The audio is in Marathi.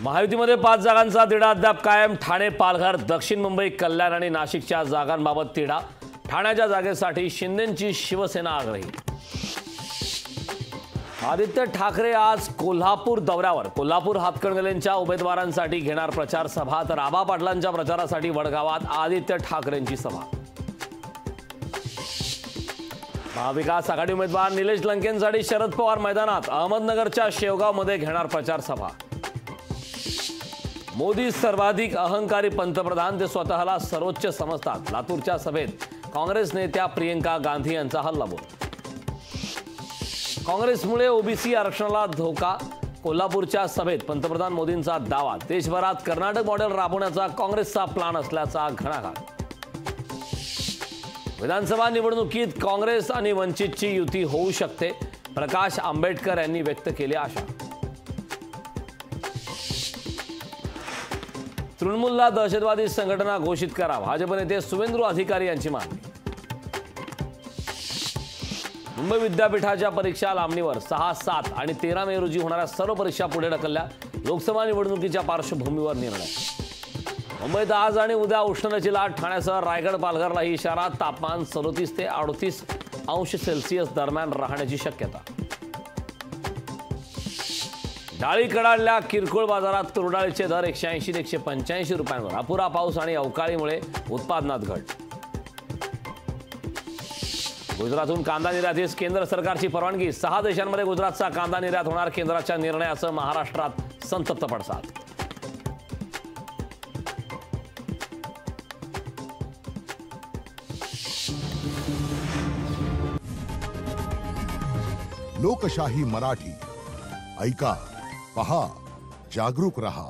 महायुतीमध्ये 5 जागांचा तिढा अद्याप कायम। ठाणे, पालघर, दक्षिण मुंबई, कल्याण आणि नाशिकच्या जागांबाबत तिढा। ठाण्याच्या जागेसाठी शिंदेंची शिवसेना आग्रही। आदित्य ठाकरे आज कोल्हापूर दौऱ्यावर। कोल्हापूर हातकणंगलेंच्या उमेदवारांसाठी घेणार प्रचार सभा, तर आबा पाटलांच्या प्रचारासाठी वडगावात आदित्य ठाकरेंची सभा। महाविकास आघाडी उमेदवार निलेश लंकेंसाठी शरद पवार मैदानात। अहमदनगरच्या शेवगावमध्ये घेणार प्रचार सभा। मोदी सर्वाधिक अहंकारी पंतप्रधान, ते स्वतःला सर्वोच्च समजतात। लातूरच्या सभेत काँग्रेस नेत्या प्रियंका गांधी यांचा हल्लाबोल। काँग्रेसमुळे ओबीसी आरक्षणाला धोका। कोल्हापूरच्या सभेत पंतप्रधान मोदींचा दावा। देशभरात कर्नाटक मॉडेल राबवण्याचा काँग्रेसचा प्लान असल्याचा घणाघात। विधानसभा निवडणुकीत काँग्रेस आणि वंचितची युती होऊ शकते, प्रकाश आंबेडकर यांनी व्यक्त केली आशा। तृणमूलला दहशतवादी संघटना घोषित करा, भाजप नेते शुवेंदू अधिकारी यांची मागणी। मुंबई विद्यापीठाच्या परीक्षा लांबणीवर। 6, 7 आणि 13 मे रोजी होणाऱ्या सर्व परीक्षा पुढे ढकलल्या। लोकसभा निवडणुकीच्या पार्श्वभूमीवर निर्णय। मुंबईत आज आणि उद्या उष्णतेची लाट। ठाण्यासह रायगड, पालघरलाही इशारा। तापमान 37 ते 38 अंश सेल्सिअस दरम्यान राहण्याची शक्यता। डाळी कडाडल्या। किरकोळ बाजारात तूर डाळीचे दर 180 ते 185 रुपयांवर। अपुरा पाऊस आणि अवकाळीमुळे उत्पादनात घट। गुजरातहून कांदा निर्यातीस केंद्र सरकारची परवानगी। 6 देशांमध्ये गुजरातचा कांदा निर्यात होणार। केंद्राच्या निर्णयासह महाराष्ट्रात संतप्त पडसाद। लोकशाही मराठी ऐका, पहा, जागरूक रहा।